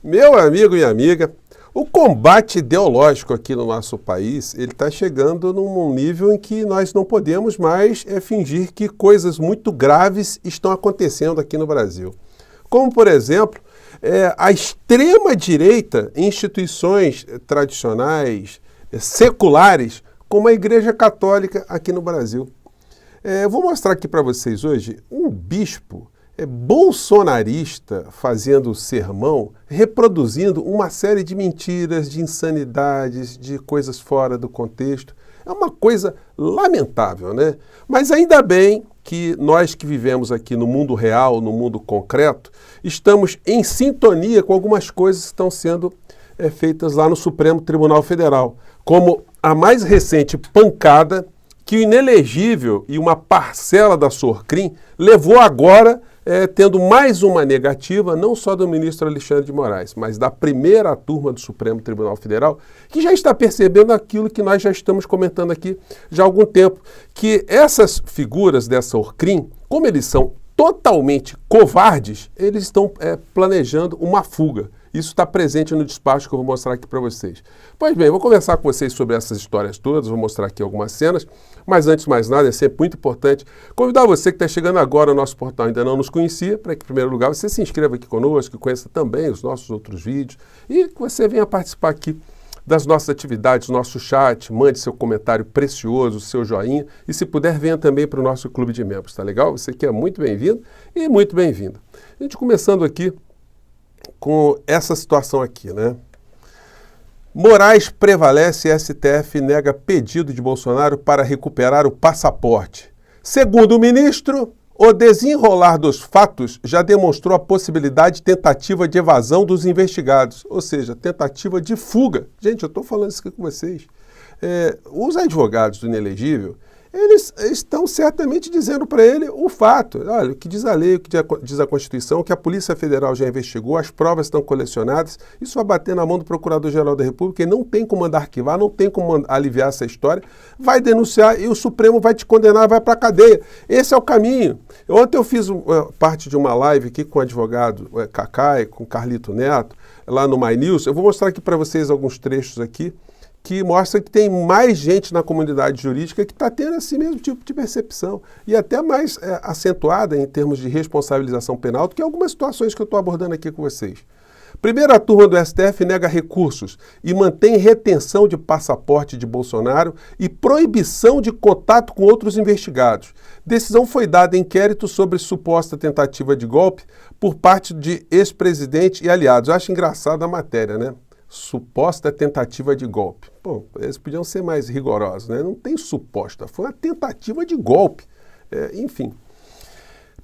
Meu amigo e amiga, o combate ideológico aqui no nosso país, ele está chegando num nível em que nós não podemos mais fingir que coisas muito graves estão acontecendo aqui no Brasil. Como, por exemplo, a extrema-direita em instituições tradicionais, seculares, como a Igreja Católica aqui no Brasil. Eu vou mostrar aqui para vocês hoje um bispo bolsonarista fazendo sermão, reproduzindo uma série de mentiras, de insanidades, de coisas fora do contexto. É uma coisa lamentável, né? Mas ainda bem que nós que vivemos aqui no mundo real, no mundo concreto, estamos em sintonia com algumas coisas que estão sendo feitas lá no Supremo Tribunal Federal, como a mais recente pancada que o inelegível e uma parcela da Sorcrim levou agora, tendo mais uma negativa, não só do ministro Alexandre de Moraes, mas da primeira turma do Supremo Tribunal Federal, que já está percebendo aquilo que nós já estamos comentando aqui já há algum tempo, que essas figuras dessa Sorcrim, como eles são totalmente covardes, eles estão planejando uma fuga. Isso está presente no despacho que eu vou mostrar aqui para vocês. Pois bem, vou conversar com vocês sobre essas histórias todas, vou mostrar aqui algumas cenas, mas antes de mais nada, é sempre muito importante convidar você que está chegando agora ao nosso portal, ainda não nos conhecia, para que, em primeiro lugar, você se inscreva aqui conosco, que conheça também os nossos outros vídeos e que você venha participar aqui das nossas atividades, nosso chat, mande seu comentário precioso, seu joinha e, se puder, venha também para o nosso clube de membros, tá legal? Você que é muito bem-vindo e muito bem-vinda. A gente começando aqui com essa situação aqui, né? Moraes prevalece e STF nega pedido de Bolsonaro para recuperar o passaporte. Segundo o ministro, o desenrolar dos fatos já demonstrou a possibilidade de tentativa de evasão dos investigados, ou seja, tentativa de fuga. Gente, eu estou falando isso aqui com vocês. Os advogados do inelegível, eles estão certamente dizendo para ele o fato. Olha, o que diz a lei, o que diz a Constituição, que a Polícia Federal já investigou, as provas estão colecionadas, isso vai bater na mão do Procurador-Geral da República e não tem como mandar arquivar, não tem como aliviar essa história, vai denunciar e o Supremo vai te condenar, vai para a cadeia. Esse é o caminho. Ontem eu fiz parte de uma live aqui com o advogado Cacai, com Carlito Neto, lá no My News. Eu vou mostrar aqui para vocês alguns trechos aqui, que mostra que tem mais gente na comunidade jurídica que está tendo esse mesmo tipo de percepção e até mais acentuada em termos de responsabilização penal do que algumas situações que eu estou abordando aqui com vocês. Primeira turma do STF nega recursos e mantém retenção de passaporte de Bolsonaro e proibição de contato com outros investigados. Decisão foi dada em inquérito sobre suposta tentativa de golpe por parte de ex-presidente e aliados. Eu acho engraçada a matéria, né? Suposta tentativa de golpe. Pô, eles podiam ser mais rigorosos, né? Não tem suposta, foi uma tentativa de golpe. Enfim.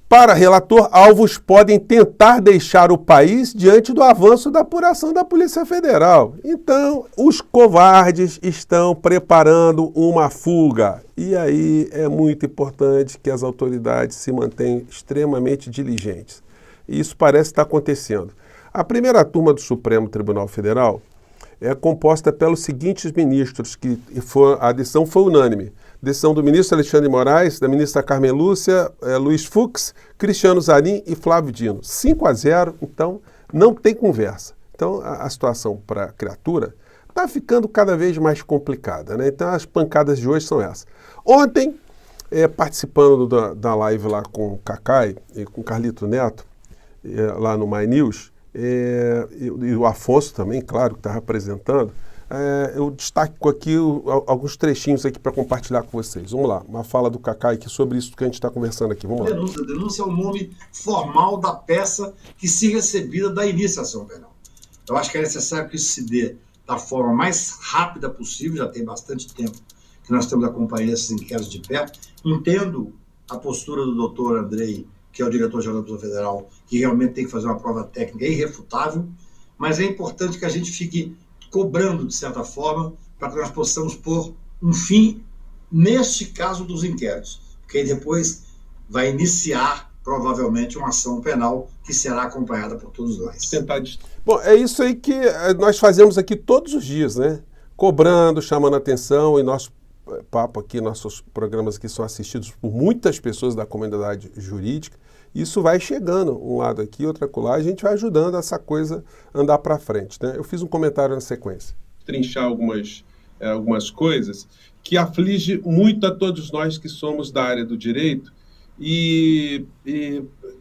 Para relator, alvos podem tentar deixar o país diante do avanço da apuração da Polícia Federal. Então, os covardes estão preparando uma fuga. E aí é muito importante que as autoridades se mantenham extremamente diligentes. E isso parece estar acontecendo. A primeira turma do Supremo Tribunal Federal é composta pelos seguintes ministros, que a decisão foi unânime. Decisão do ministro Alexandre de Moraes, da ministra Carmen Lúcia, Luiz Fux, Cristiano Zanin e Flávio Dino. 5-0, então não tem conversa. Então a situação para a criatura está ficando cada vez mais complicada, né? Então as pancadas de hoje são essas. Ontem, participando da live lá com o Cacai e com o Carlito Neto, lá no My News, e o Afonso também, claro, que está representando, eu destaco aqui alguns trechinhos aqui para compartilhar com vocês. Vamos lá, uma fala do Cacai aqui sobre isso que a gente está conversando aqui. Vamos lá. Denúncia é o nome formal da peça que se recebida da iniciação penal. Eu acho que é necessário que isso se dê da forma mais rápida possível, já tem bastante tempo que nós estamos acompanhando esses inquéritos de perto. Entendo a postura do doutor Andrei, que é o diretor-geral da Polícia Federal, que realmente tem que fazer uma prova técnica irrefutável, mas é importante que a gente fique cobrando, de certa forma, para que nós possamos pôr um fim, neste caso dos inquéritos, porque aí depois vai iniciar, provavelmente, uma ação penal que será acompanhada por todos nós. Bom, é isso aí que nós fazemos aqui todos os dias, né? Cobrando, chamando atenção, e nosso papo aqui, nossos programas aqui são assistidos por muitas pessoas da comunidade jurídica, Isso vai chegando, um lado aqui, outro acolá, a gente vai ajudando essa coisa a andar para frente, né? Eu fiz um comentário na sequência. Trinchar algumas coisas que aflige muito a todos nós que somos da área do direito e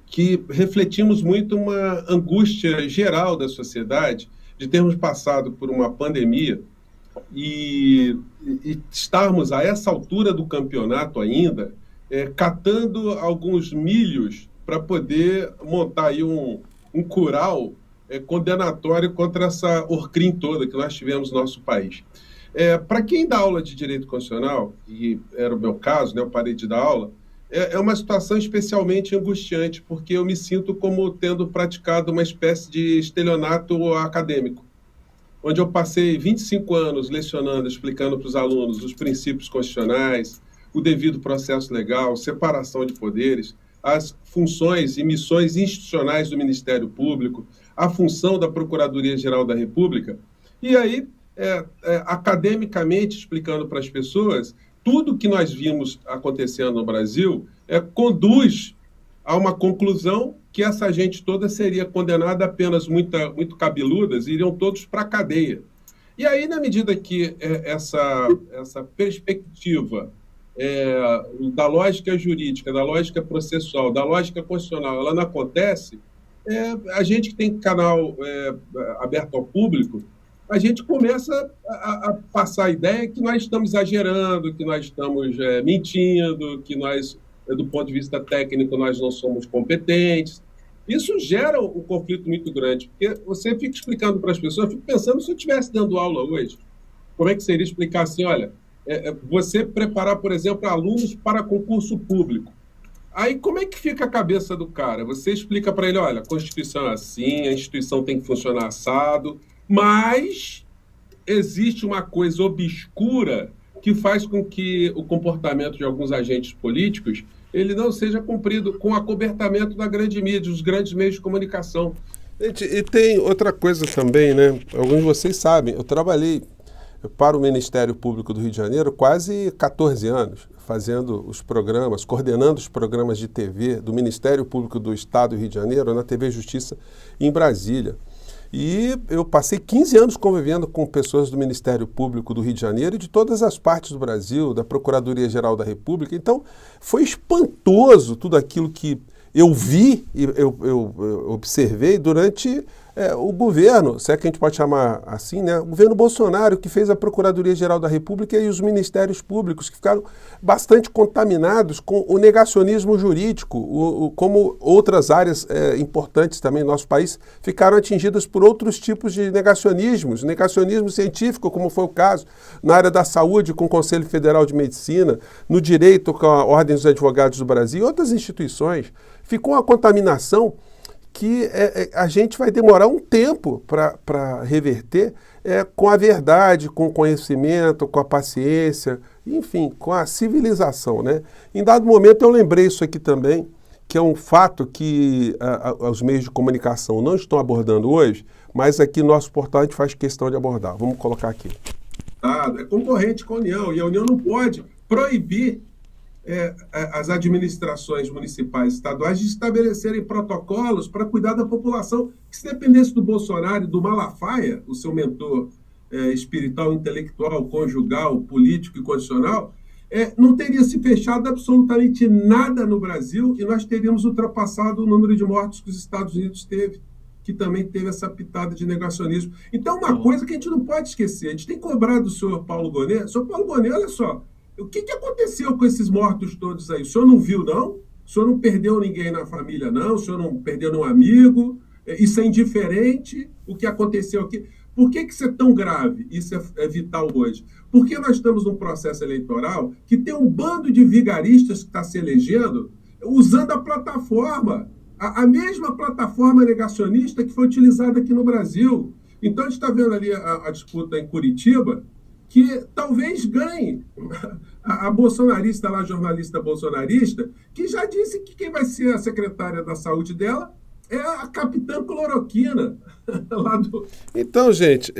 que refletimos muito uma angústia geral da sociedade de termos passado por uma pandemia e estarmos a essa altura do campeonato ainda catando alguns milhos para poder montar aí um curau condenatório contra essa orcrim toda que nós tivemos no nosso país. Para quem dá aula de direito constitucional, e era o meu caso, né, eu parei de dar aula, é uma situação especialmente angustiante, porque eu me sinto como tendo praticado uma espécie de estelionato acadêmico, onde eu passei 25 anos lecionando, explicando para os alunos os princípios constitucionais, o devido processo legal, separação de poderes, as funções e missões institucionais do Ministério Público, a função da Procuradoria-Geral da República, e aí, academicamente, explicando para as pessoas, tudo que nós vimos acontecendo no Brasil conduz a uma conclusão que essa gente toda seria condenada a penas muito cabeludas e iriam todos para a cadeia. E aí, na medida que essa perspectiva da lógica jurídica, da lógica processual, da lógica constitucional, ela não acontece, a gente que tem canal aberto ao público, a gente começa a passar a ideia que nós estamos exagerando, que nós estamos mentindo, que nós, do ponto de vista técnico, nós não somos competentes. Isso gera um conflito muito grande, porque você fica explicando para as pessoas, eu fico pensando, se eu estivesse dando aula hoje, como é que seria explicar assim, olha, você preparar, por exemplo, alunos para concurso público. Aí, como é que fica a cabeça do cara? Você explica para ele, olha, a Constituição é assim, a instituição tem que funcionar assado, mas existe uma coisa obscura que faz com que o comportamento de alguns agentes políticos ele não seja cumprido com o acobertamento da grande mídia, dos grandes meios de comunicação. Gente, e tem outra coisa também, né? Alguns de vocês sabem, eu trabalhei para o Ministério Público do Rio de Janeiro quase 14 anos, fazendo os programas, coordenando os programas de TV do Ministério Público do Estado do Rio de Janeiro, na TV Justiça, em Brasília. E eu passei 15 anos convivendo com pessoas do Ministério Público do Rio de Janeiro e de todas as partes do Brasil, da Procuradoria-Geral da República. Então, foi espantoso tudo aquilo que eu vi e eu observei durante o governo, se é que a gente pode chamar assim, né? O governo Bolsonaro, que fez a Procuradoria-Geral da República e os ministérios públicos, que ficaram bastante contaminados com o negacionismo jurídico, como outras áreas importantes também no nosso país ficaram atingidas por outros tipos de negacionismos, negacionismo científico, como foi o caso na área da saúde com o Conselho Federal de Medicina, no direito com a Ordem dos Advogados do Brasil e outras instituições. Ficou uma contaminação que a gente vai demorar um tempo para reverter com a verdade, com o conhecimento, com a paciência, enfim, com a civilização, né? Em dado momento eu lembrei isso aqui também, que é um fato que os meios de comunicação não estão abordando hoje, mas aqui no nosso portal a gente faz questão de abordar. Vamos colocar aqui. É concorrente com a União, e a União não pode proibir as administrações municipais e estaduais de estabelecerem protocolos para cuidar da população, que se dependesse do Bolsonaro e do Malafaia, o seu mentor espiritual, intelectual, conjugal, político e constitucional, não teria se fechado absolutamente nada no Brasil e nós teríamos ultrapassado o número de mortos que os Estados Unidos teve, que também teve essa pitada de negacionismo. Então, uma coisa que a gente não pode esquecer, a gente tem cobrado do senhor Paulo Gonet. Senhor Paulo Gonet, olha só, o que aconteceu com esses mortos todos aí? O senhor não viu, não? O senhor não perdeu ninguém na família, não? O senhor não perdeu nenhum amigo? Isso é indiferente? O que aconteceu aqui? Por que isso é tão grave? Isso é vital hoje. Porque nós estamos num processo eleitoral que tem um bando de vigaristas que está se elegendo usando a plataforma, a mesma plataforma negacionista que foi utilizada aqui no Brasil. Então, a gente está vendo ali a disputa em Curitiba, que talvez ganhe a bolsonarista lá, a jornalista bolsonarista, que já disse que quem vai ser a secretária da saúde dela é a capitã Cloroquina. Então, gente,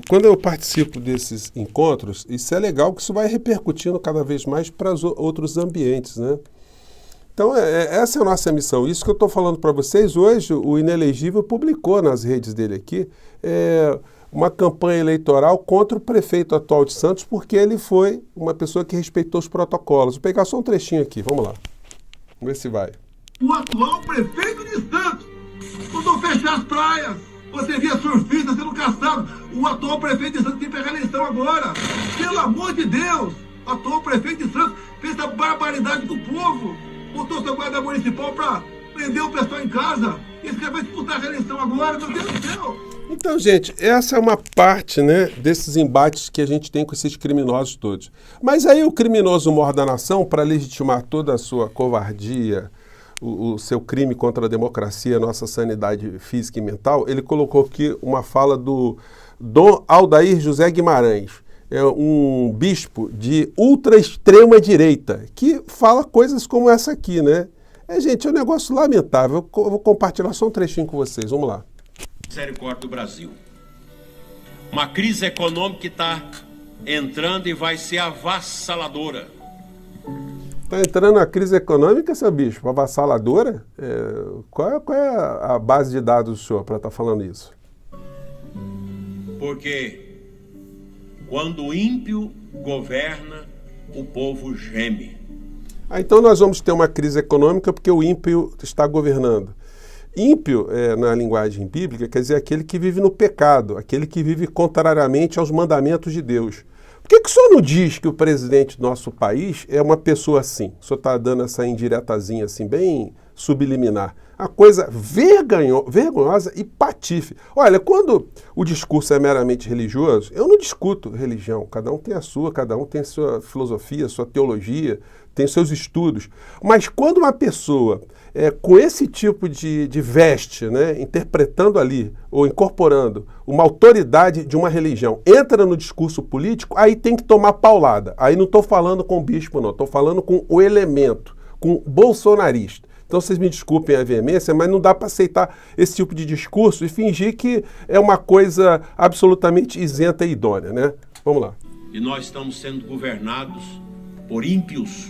quando eu participo desses encontros, isso é legal, que isso vai repercutindo cada vez mais para os outros ambientes, né? Então, essa é a nossa missão. Isso que eu estou falando para vocês hoje, o Inelegível publicou nas redes dele aqui uma campanha eleitoral contra o prefeito atual de Santos, porque ele foi uma pessoa que respeitou os protocolos. Vou pegar só um trechinho aqui, vamos lá. Vamos ver se vai. O atual prefeito de Santos mandou fechar as praias. Você via surfistas sendo caçados. O atual prefeito de Santos tem que pegar a eleição agora. Pelo amor de Deus! O atual prefeito de Santos fez essa barbaridade com o povo. Botou seu guarda municipal para prender o pessoal em casa. E esse cara vai disputar a reeleição agora, meu Deus do céu! Então, gente, essa é uma parte, né, desses embates que a gente tem com esses criminosos todos. Mas aí o criminoso mor da nação, para legitimar toda a sua covardia, o seu crime contra a democracia, a nossa sanidade física e mental, ele colocou aqui uma fala do Dom Aldair José Guimarães, um bispo de ultra-extrema direita, que fala coisas como essa aqui, né? Gente, é um negócio lamentável. Eu vou compartilhar só um trechinho com vocês. Vamos lá. Misericórdia do Brasil. Uma crise econômica que está entrando e vai ser avassaladora. Está entrando a crise econômica, seu bispo? Avassaladora? Qual é a base de dados do senhor para estar falando isso? Porque quando o ímpio governa, o povo geme. Então nós vamos ter uma crise econômica porque o ímpio está governando. Ímpio, na linguagem bíblica, quer dizer aquele que vive no pecado, aquele que vive contrariamente aos mandamentos de Deus. Por que o senhor não diz que o presidente do nosso país é uma pessoa assim? O senhor está dando essa indiretazinha assim, bem subliminar. A coisa vergonhosa e patife. Olha, quando o discurso é meramente religioso, eu não discuto religião. Cada um tem a sua, cada um tem a sua filosofia, sua teologia, tem seus estudos. Mas quando uma pessoa, com esse tipo de veste, né, interpretando ali, ou incorporando uma autoridade de uma religião, entra no discurso político, aí tem que tomar paulada. Aí não estou falando com o bispo, não. Estou falando com o elemento, com o bolsonarista. Então vocês me desculpem a veemência, mas não dá para aceitar esse tipo de discurso e fingir que é uma coisa absolutamente isenta e idônea, né? Vamos lá. E nós estamos sendo governados por ímpios.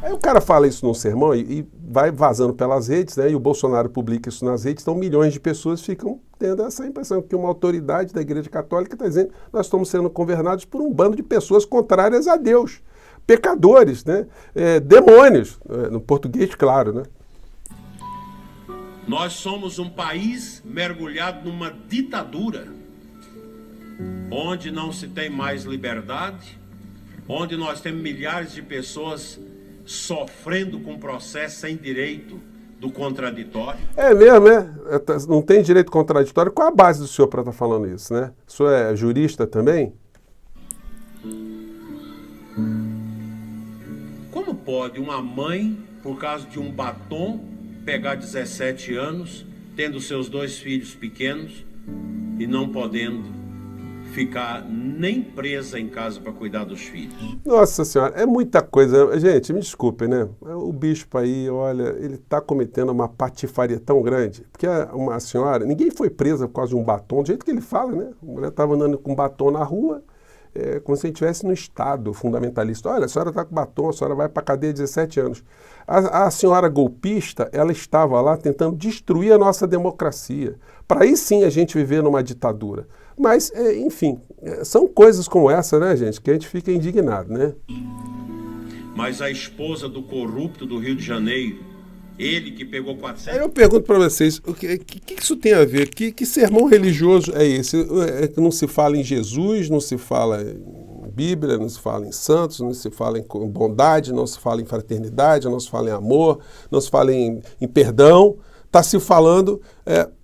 Aí o cara fala isso num sermão e vai vazando pelas redes, né? E o Bolsonaro publica isso nas redes, então milhões de pessoas ficam tendo essa impressão que uma autoridade da Igreja Católica está dizendo que nós estamos sendo governados por um bando de pessoas contrárias a Deus. Pecadores, né? Demônios, no português, claro, né? Nós somos um país mergulhado numa ditadura, onde não se tem mais liberdade, onde nós temos milhares de pessoas sofrendo com processo sem direito do contraditório. É mesmo, né? Não tem direito contraditório. Qual a base do senhor para estar falando isso, né? O senhor é jurista também? Como pode uma mãe, por causa de um batom, pegar 17 anos, tendo seus 2 filhos pequenos e não podendo ficar nem presa em casa para cuidar dos filhos? Nossa Senhora, é muita coisa. Gente, me desculpem, né? O bispo aí, olha, ele está cometendo uma patifaria tão grande. Porque uma senhora, ninguém foi presa por causa de um batom, do jeito que ele fala, né? A mulher estava andando com batom na rua, como se a gente estivesse no Estado fundamentalista. Olha, a senhora está com batom, a senhora vai para a cadeia 17 anos. A senhora golpista, ela estava lá tentando destruir a nossa democracia. Para aí sim a gente viver numa ditadura. Mas, enfim, são coisas como essa, né, gente, que a gente fica indignado, né? Mas a esposa do corrupto do Rio de Janeiro, ele que pegou 400... Aí eu pergunto para vocês, o que isso tem a ver? Que sermão religioso é esse? Que não se fala em Jesus, não se fala em Bíblia, não se fala em santos, não se fala em bondade, não se fala em fraternidade, não se fala em amor, não se fala em perdão. Está se falando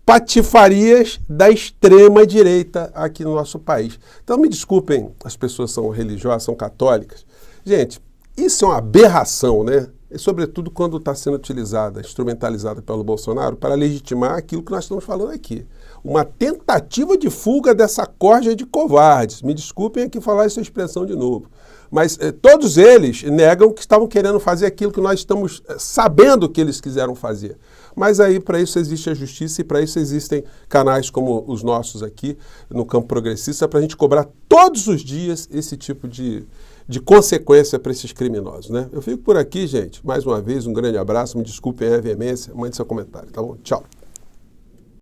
patifarias da extrema-direita aqui no nosso país. Então me desculpem, as pessoas são religiosas, são católicas. Gente, isso é uma aberração, né? E sobretudo quando está sendo utilizada, instrumentalizada pelo Bolsonaro para legitimar aquilo que nós estamos falando aqui. Uma tentativa de fuga dessa corja de covardes. Me desculpem aqui falar essa expressão de novo. Mas todos eles negam que estavam querendo fazer aquilo que nós estamos sabendo que eles quiseram fazer. Mas aí para isso existe a justiça e para isso existem canais como os nossos aqui no campo progressista para a gente cobrar todos os dias esse tipo de de consequência para esses criminosos, né? Eu fico por aqui, gente. Mais uma vez, um grande abraço. Me desculpem a veemência. Mande seu comentário, tá bom? Tchau.